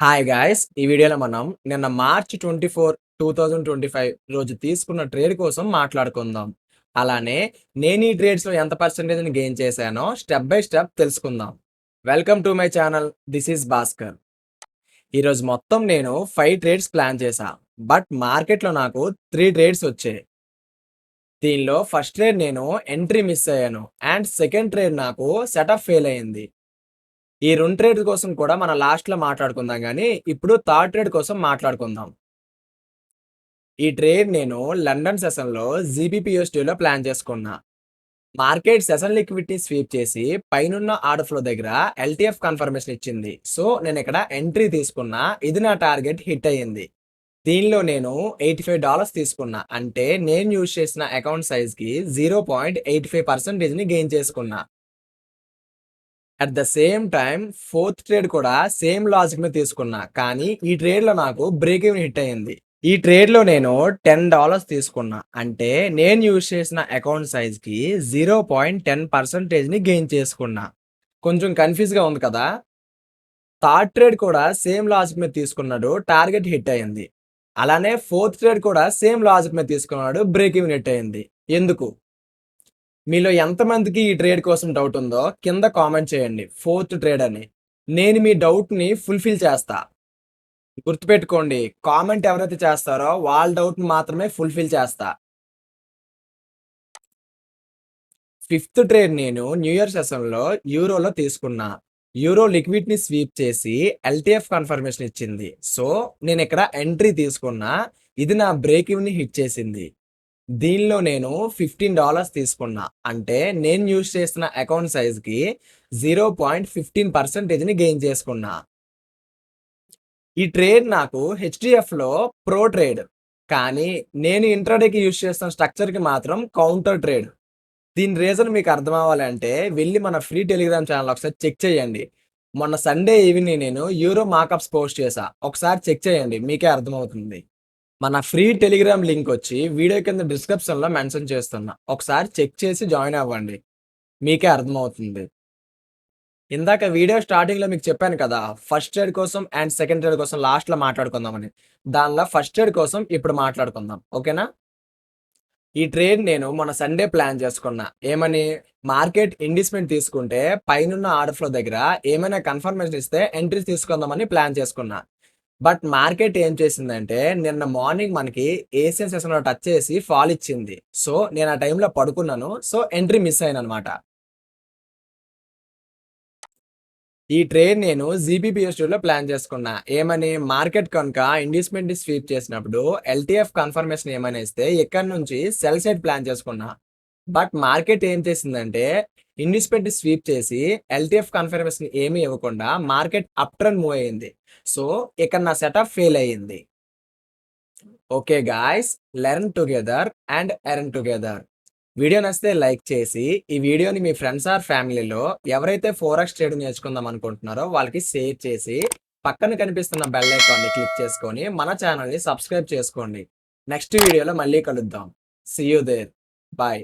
Hi guys! ఈ వీడియోలో మనం నిన్న మార్చ్ 24, 2025 రోజు తీసుకున్న ట్రేడ్ కోసం మాట్లాడుకుందాం. అలానే నేను ఈ ట్రేడ్స్‌లో ఎంత పర్సెంటేజ్‌ని గెయిన్ చేశానో స్టెప్ బై స్టెప్ తెలుసుకుందాం. Welcome to my channel. This is Bhaskar. ఈరోజు మొత్తం నేను 5 ట్రేడ్స్ ప్లాన్ చేశా. బట్ మార్కెట్‌లో నాకు 3 ట్రేడ్స్ వచ్చాయి. దీనిలో ఫస్ట్ ట్రేడ్ నేను ఎంట్రీ మిస్ అయ్యాను. అండ్ సెకండ్ ట్రేడ్ నాకు సెటప్ ఫెయిల్ అయింది. ఈ 2 ట్రేడ్ కోసం కూడా మనం లాస్ట్‌లో మాట్లాడుకుందాం గానీ, ఇప్పుడు థర్డ్ ట్రేడ్ కోసం మాట్లాడుకుందాం. ఈ ట్రేడ్ నేను లండన్ సెషన్‌లో జీబీపీఎస్టీలో ప్లాన్ చేసుకున్నా. మార్కెట్ సెషన్ లిక్విడిటీ స్వీప్ చేసి పైనున్న ఆర్డర్ ఫ్లో దగ్గర ఎల్టీఎఫ్ కన్ఫర్మేషన్ ఇచ్చింది. సో, నేనిక్కడ ఎంట్రీ తీసుకున్నా. ఇది నా టార్గెట్ హిట్ అయ్యింది. దీనిలో నేను $85 తీసుకున్నా. అంటే నేను యూజ్ చేసిన అకౌంట్ సైజ్‌కి 0.85%ని గెయిన్ చేసుకున్నా. At the same time fourth trade కూడా సేమ్ లాజిక్ మీద తీసుకున్నా. కానీ ఈ ట్రేడ్‌లో నాకు బ్రేక్ ఈవెన్ హిట్ అయింది. ఈ ట్రేడ్‌లో నేను $10 తీసుకున్నా. అంటే నేను యూజ్ చేసిన అకౌంట్ సైజ్‌కి 0.10%ని గెయిన్ చేసుకున్నా. కొంచెం కన్‌ఫ్యూజ్‌గా ఉంది కదా! థర్డ్ ట్రేడ్ కూడా సేమ్ లాజిక్ మీద తీసుకున్నాడు. టార్గెట్ హిట్ అయింది. అలానే ఫోర్త్ ట్రేడ్ కూడా సేమ్ లాజిక్ మీద తీసుకున్నాడు. బ్రేక్ ఈవెన్ హిట్ అయింది. ఎందుకు? మీలో ఎంతమందికి ఈ ట్రేడ్ కోసం డౌట్ ఉందో కింద కామెంట్ చేయండి. ఫోర్త్ ట్రేడ్ అని. నేను మీ డౌట్‌ని ఫుల్‌ఫిల్ చేస్తా. గుర్తుపెట్టుకోండి. కామెంట్ ఎవరైతే చేస్తారో వాళ్ళ డౌట్‌ని మాత్రమే ఫుల్‌ఫిల్ చేస్తా. ఫిఫ్త్ ట్రేడ్ నేను న్యూ ఇయర్ సెషన్‌లో యూరోలో తీసుకున్నా. యూరో లిక్విడ్‌ని స్వీప్ చేసి ఎల్టీఎఫ్ కన్ఫర్మేషన్ ఇచ్చింది. సో, నేనిక్కడ ఎంట్రీ తీసుకున్నా. ఇది నా బ్రేక్ ఈవెన్‌ని హిట్ చేసింది. దీనిలో నేను $15 తీసుకున్నా. అంటే నేను యూజ్ చేసిన అకౌంట్ సైజ్‌కి 0.15%ని గెయిన్ చేసుకున్నా. ఈ ట్రేడ్ నాకు హెచ్‌డిఎఫ్‌లో ప్రో ట్రేడ్. కానీ నేను ఇంట్రాడేకి యూజ్ చేస్తున్న స్ట్రక్చర్‌కి మాత్రం కౌంటర్ ట్రేడ్. దీని రీజన్ మీకు అర్థం అవ్వాలంటే వెళ్లి మన ఫ్రీ టెలిగ్రామ్ ఛానెల్ ఒకసారి చెక్ చేయండి. మొన్న సండే ఈవినింగ్ నేను యూరో మార్కప్స్ పోస్ట్ చేశా. ఒకసారి చెక్ చేయండి. మీకే అర్థమవుతుంది. మన ఫ్రీ టెలిగ్రామ్ లింక్ వచ్చి వీడియో కింద డిస్క్రిప్షన్‌లో మెన్షన్ చేస్తున్నా. ఒకసారి చెక్ చేసి జాయిన్ అవ్వండి. మీకే అర్థమవుతుంది. ఇందాక వీడియో స్టార్టింగ్‌లో మీకు చెప్పాను కదా! ఫస్ట్ ట్రేడ్ కోసం అండ్ సెకండ్ ట్రేడ్ కోసం లాస్ట్‌లో మాట్లాడుకుందామని. దానిలో ఫస్ట్ ట్రేడ్ కోసం ఇప్పుడు మాట్లాడుకుందాం. ఓకేనా? ఈ ట్రేడ్ నేను మొన్న సండే ప్లాన్ చేసుకున్నా. ఏమని? మార్కెట్ ఇండిస్‌మెంట్ తీసుకుంటే పైనున్న ఆర్డర్ ఫ్లో దగ్గర ఏమైనా కన్ఫర్మేషన్ ఇస్తే ఎంట్రీ తీసుకుందామని ప్లాన్ చేసుకున్నా. బట్ మార్కెట్ ఏం చేసిందంటే నిన్న మార్నింగ్ మనకి ఏషియన్ సెషన్‌లో టచ్ చేసి ఫాల్ ఇచ్చింది. సో, నేను ఆ టైంలో పడుకున్నాను. సో, ఎంట్రీ మిస్ అయ్యానన్నమాట. ఈ ట్రేడ్ నేను జీబీపీఎస్టీలో ప్లాన్ చేసుకున్నా. ఏమని? మార్కెట్ కనుక ఇండిస్‌మెంట్‌ని స్వీప్ చేసినప్పుడు ఎల్టీఎఫ్ కన్ఫర్మేషన్ ఏమైనా ఇస్తే ఇక్కడి నుంచి సెల్ సైడ్ ప్లాన్ చేసుకున్నా. బట్ మార్కెట్ ఏం చేసిందంటే ఇండిస్‌మెంట్‌ని స్వీప్ చేసి ఎల్టీఎఫ్ కన్ఫర్మేషన్ ఏమీ ఇవ్వకుండా మార్కెట్ అప్ ట్రెండ్ మూవ్ అయింది. సో, ఇక్కడ నా సెటప్ ఫెయిల్ అయ్యింది. Okay guys, learn together and earn together. Video నచ్చితే లైక్ చేసి, ఈ వీడియోని మీ ఫ్రెండ్స్ ఆర్ ఫ్యామిలీలో ఎవరైతే ఫోరెక్స్ ట్రేడింగ్ నేర్చుకుందాం అనుకుంటున్నారో వాళ్ళకి షేర్ చేసి, పక్కన కనిపిస్తున్న బెల్ ఐకాన్‌ని క్లిక్ చేసుకొని మన ఛానెల్‌ని సబ్స్క్రైబ్ చేసుకోండి. నెక్స్ట్ వీడియోలో మళ్ళీ కలుద్దాం. See you there. బై.